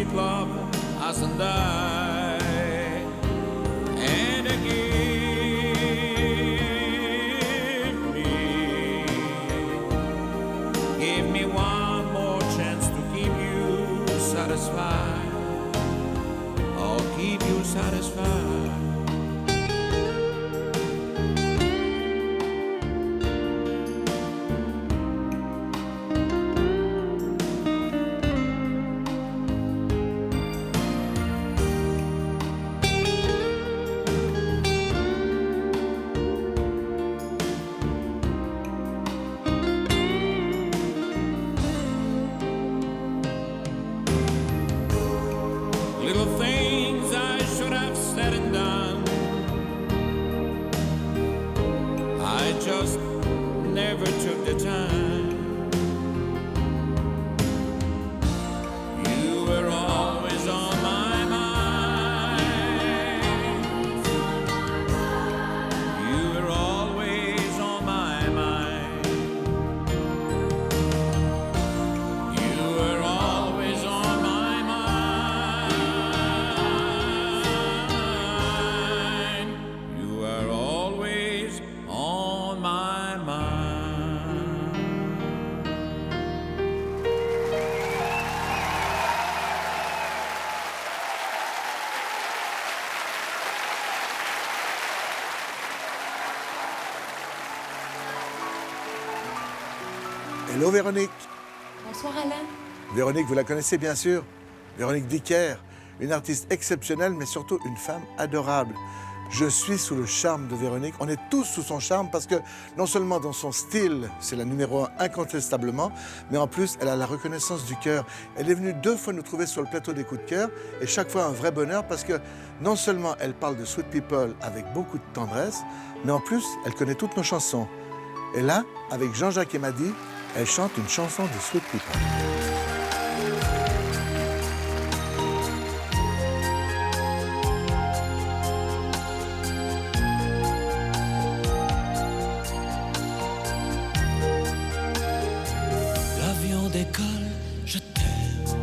sweet love hasn't died. And give me one more chance to keep you satisfied. I'll keep you satisfied. Little things I should have said and done, I just never took the time. You were always on my mind. You were always on my mind. You were always on my mind. You are always on my mind. Hello Véronique. Bonsoir Alain. Véronique, vous la connaissez bien sûr. Véronique Dicker, une artiste exceptionnelle, mais surtout une femme adorable. Je suis sous le charme de Véronique. On est tous sous son charme parce que non seulement dans son style, c'est la numéro 1 incontestablement, mais en plus, elle a la reconnaissance du cœur. Elle est venue 2 fois nous trouver sur le plateau des coups de cœur et chaque fois un vrai bonheur parce que non seulement elle parle de Sweet People avec beaucoup de tendresse, mais en plus, elle connaît toutes nos chansons. Et là, avec Jean-Jacques et Madi, elle chante une chanson de Sweet People. L'avion décolle, je t'aime.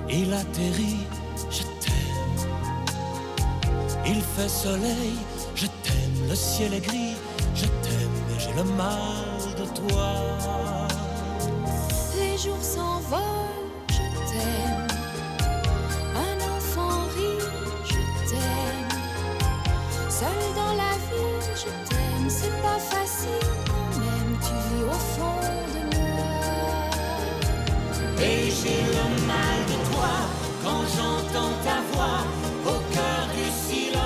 Il atterrit, je t'aime. Il fait soleil, je t'aime. Le ciel est gris, je t'aime. Et j'ai le mal de toi. Les jours s'envolent, je t'aime. Un enfant rit, je t'aime. Seul dans la vie, je t'aime. C'est pas facile quand même, tu vis au fond de moi. Et j'ai le mal de toi quand j'entends ta voix au cœur du silence.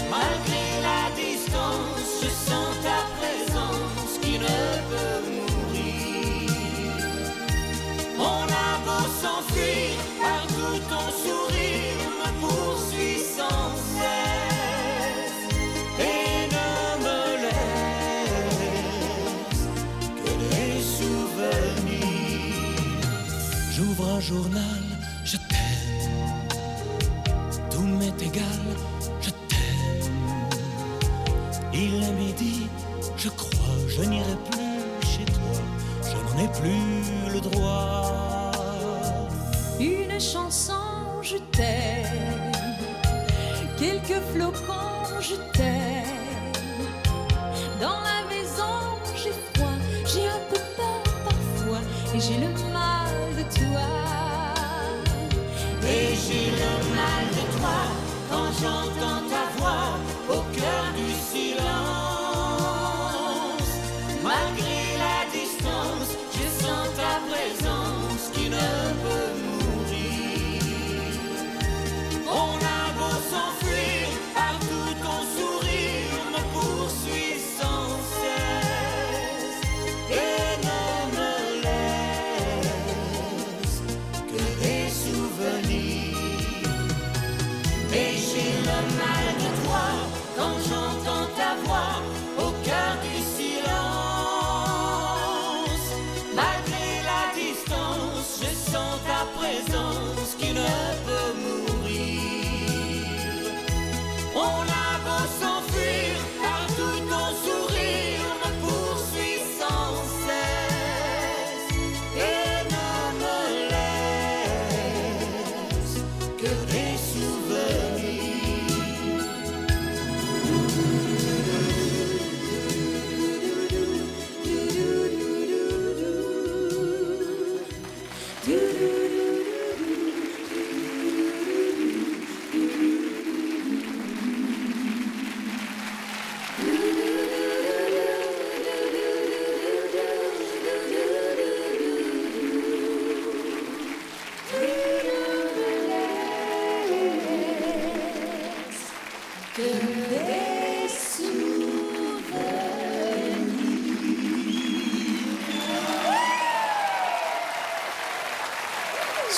Malgré la distance, je sens ta présence qui ne peut mourir. On a beau s'enfuir, partout ton sourire me poursuit sans cesse et ne me laisse que des souvenirs. J'ouvre un journal, je t'aime. Tout m'est égal, je t'aime. Il est midi, je crois, je n'irai plus chez toi. Je n'en ai plus le droit. Une chanson, je t'aime. Quelques flocons, je t'aime. Dans la maison, j'ai froid, j'ai un peu peur parfois, et j'ai le mal de toi. Et j'ai le mal de toi quand j'entends ta voix au cœur du silence. Malgré la distance, je sens ta présence qui ne peut mourir. On a beau s'enfuir, partout ton sourire me poursuit sans cesse et ne me laisse que des souvenirs. Et j'ai le mal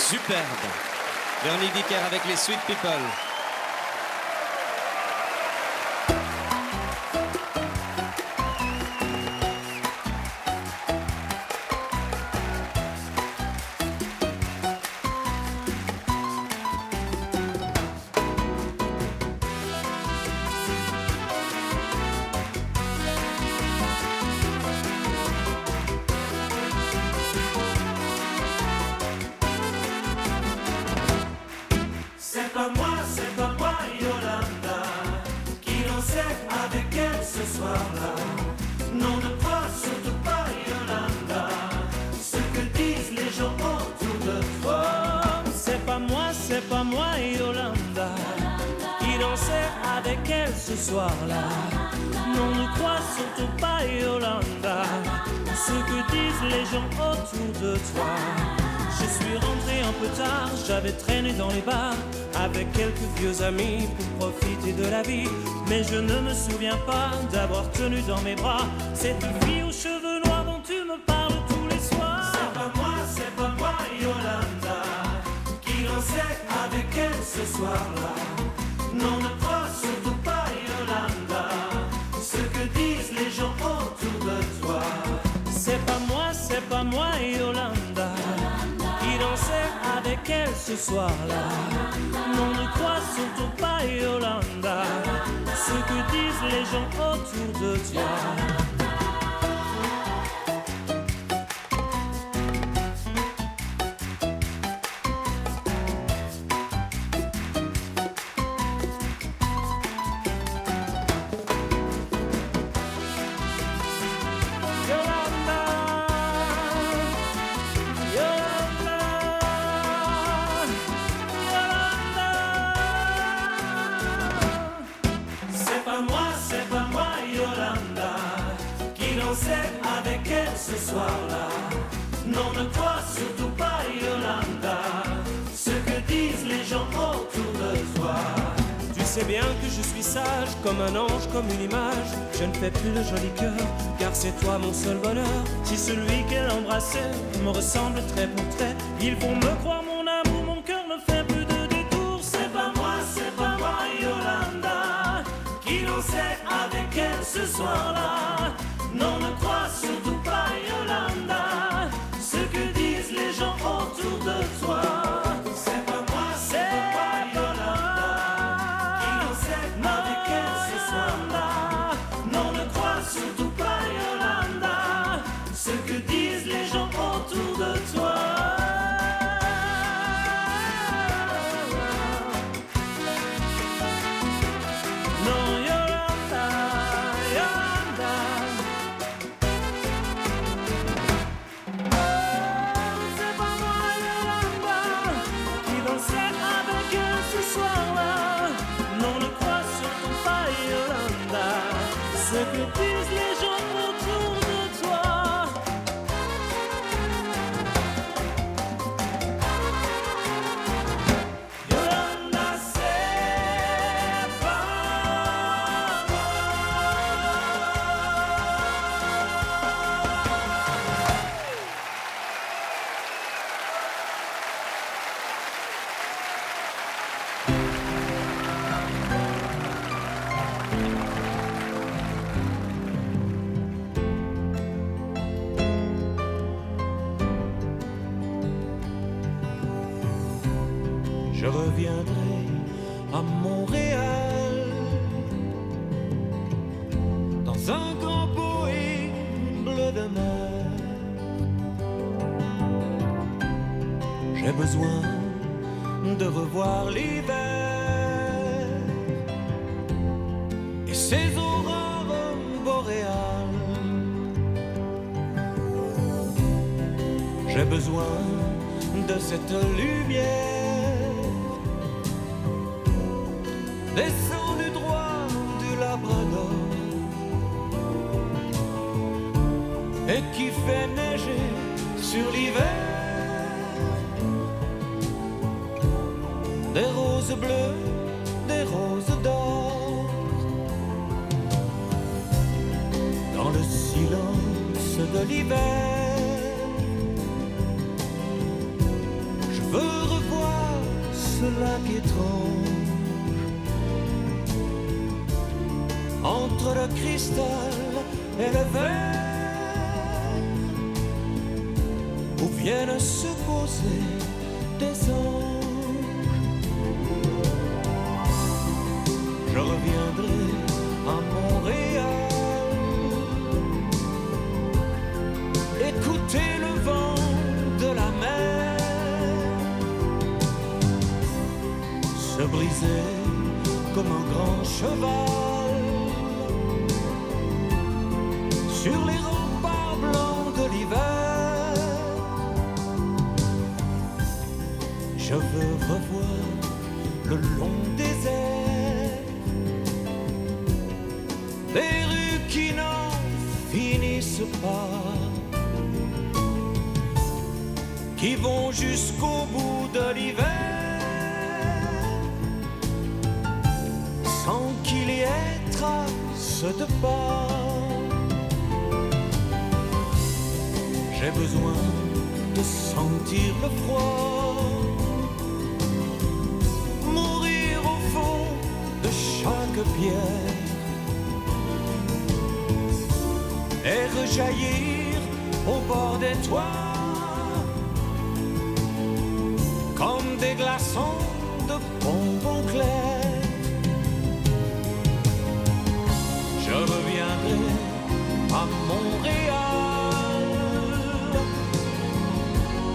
Superbe. Véronique Dicker avec les Sweet People. C'est pas moi, Yolanda, qui dansais avec elle ce soir-là. Non, ne crois surtout pas, Yolanda, ce que disent les gens autour de toi. C'est pas moi, Yolanda, qui dansais avec elle ce soir-là. Non, ne crois surtout pas, Yolanda, ce que disent les gens autour de toi. Je suis rentré un peu tard, j'avais traîné dans les bars avec quelques vieux amis pour profiter de la vie. Mais je ne me souviens pas d'avoir tenu dans mes bras cette fille aux cheveux noirs dont tu me parles tous les soirs. C'est pas moi, Yolanda, qui dansais avec elle ce soir-là. Non, ne crois surtout pas, Yolanda, ce que disent les gens autour de toi. C'est pas moi, Yolanda, qui dansais avec elle ce soir-là. Non, ne crois surtout pas, Yolanda, ce que disent les gens autour de toi. C'est pas moi, Yolanda, qui dansais avec elle ce soir-là. Non, ne crois surtout pas, Yolanda, ce que disent les gens autour de toi. Tu sais bien que je suis sage, comme un ange, comme une image. Je ne fais plus le joli cœur, car c'est toi mon seul bonheur. Si celui qu'elle embrassait me ressemble trait pour trait, il faut me croire, mon amour, mon cœur ne fait plus de détours. C'est pas moi, Yolanda, qui dansais avec elle ce soir-là. Non, ne crois surtout pas, Yolanda, ce que disent les gens autour de toi. C'est pas moi, Yolanda, qui dansais avec elle ce soir-là. Non, ne crois surtout pas, Yolanda, ce que disent les gens autour de toi. Non, Yolanda, Yolanda. C'est pas moi, Yolanda, qui dansais avec elle ce soir-là. Non, ne crois surtout pas, Yolanda, ce que disent les gens autour de toi. Yolanda, c'est pas Je reviendrai à Montréal dans un grand Boeing bleu de mer. J'ai besoin de revoir l'hiver et ses aurores boréales. J'ai besoin de cette lumière descendu droit du Labrador et qui fait neiger sur l'hiver des roses bleues, des roses d'or. Dans le silence de l'hiver, je veux lac étrange, entre le cristal et le verre, où viennent se poser des anges. Je reviendrai à Montréal, écouter le vent de la mer se briser comme un grand cheval sur les remparts blancs de l'hiver. Je veux revoir le long désert, des rues qui n'en finissent pas, qui vont jusqu'au bout de l'hiver, sans qu'il y ait trace de pas. J'ai besoin de sentir le froid, mourir au fond de chaque pierre et rejaillir au bord des toits comme des glaçons de bonbons clairs. Je reviendrai à Montréal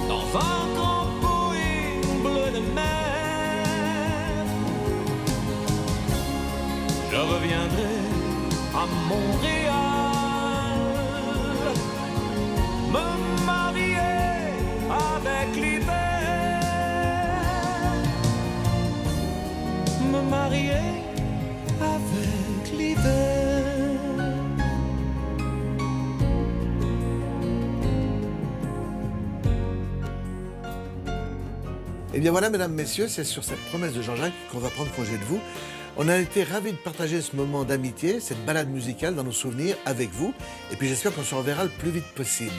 dans un grand Boeing bleu de mer. Je reviendrai à Montréal, me marier avec l'hiver, me marier avec l'hiver. Eh bien voilà, mesdames, messieurs, c'est sur cette promesse de Jean-Jacques qu'on va prendre congé de vous. On a été ravis de partager ce moment d'amitié, cette balade musicale dans nos souvenirs avec vous. Et puis j'espère qu'on se reverra le plus vite possible.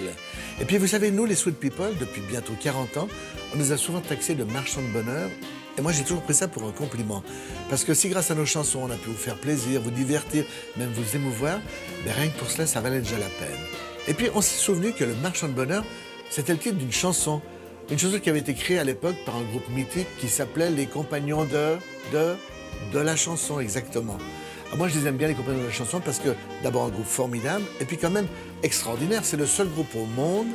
Et puis vous savez, nous, les Sweet People, depuis bientôt 40 ans, on nous a souvent taxés de marchands de bonheur. Et moi, j'ai toujours pris ça pour un compliment. Parce que si grâce à nos chansons, on a pu vous faire plaisir, vous divertir, même vous émouvoir, ben rien que pour cela, ça valait déjà la peine. Et puis on s'est souvenu que le marchand de bonheur, c'était le titre d'une chanson. Une chanson qui avait été créée à l'époque par un groupe mythique qui s'appelait Les Compagnons de la chanson, exactement. Alors moi, je les aime bien, les Compagnons de la chanson, parce que d'abord un groupe formidable, et puis quand même extraordinaire. C'est le seul groupe au monde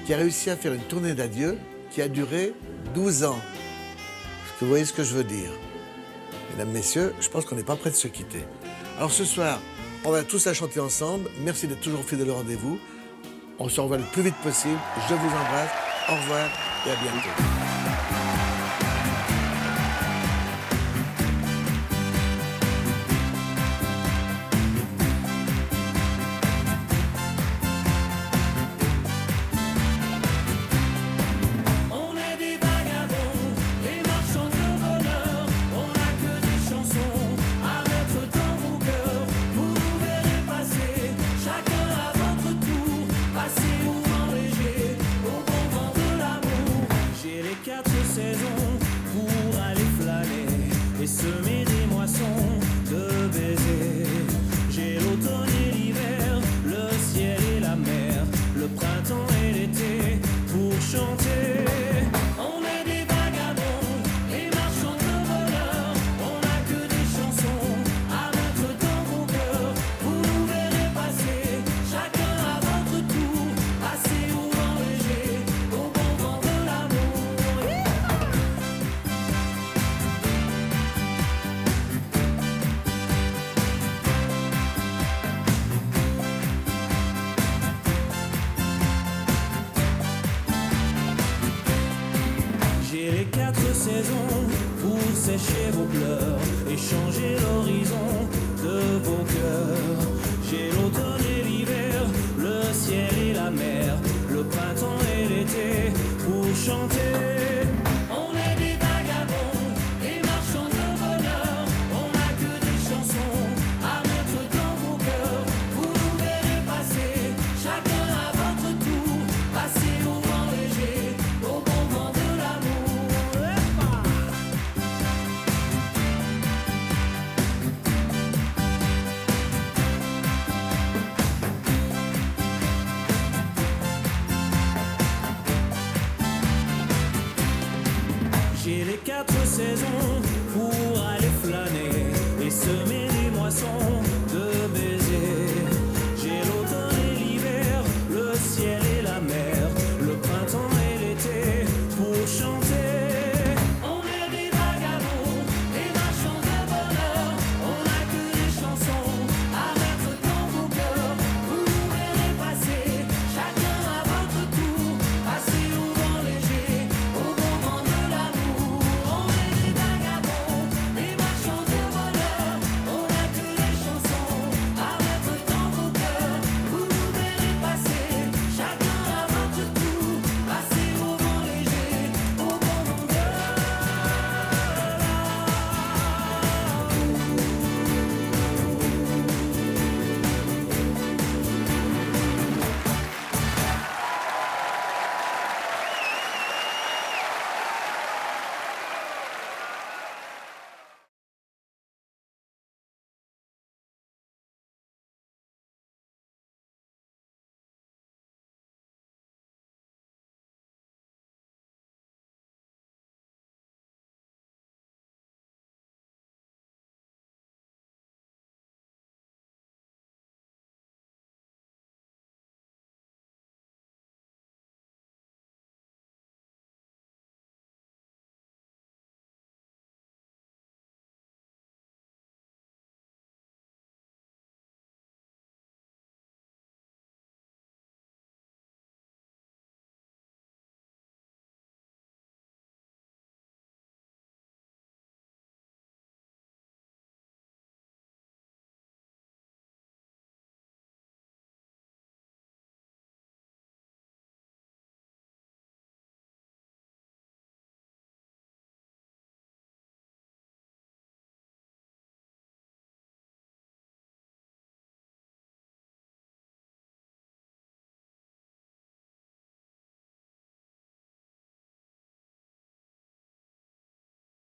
qui a réussi à faire une tournée d'adieu qui a duré 12 ans. Est-ce que vous voyez ce que je veux dire? Mesdames, messieurs, je pense qu'on n'est pas prêts de se quitter. Alors ce soir, on va tous la chanter ensemble. Merci d'être toujours fidèles au rendez-vous. On se revoit le plus vite possible. Je vous embrasse. Au revoir et à bientôt.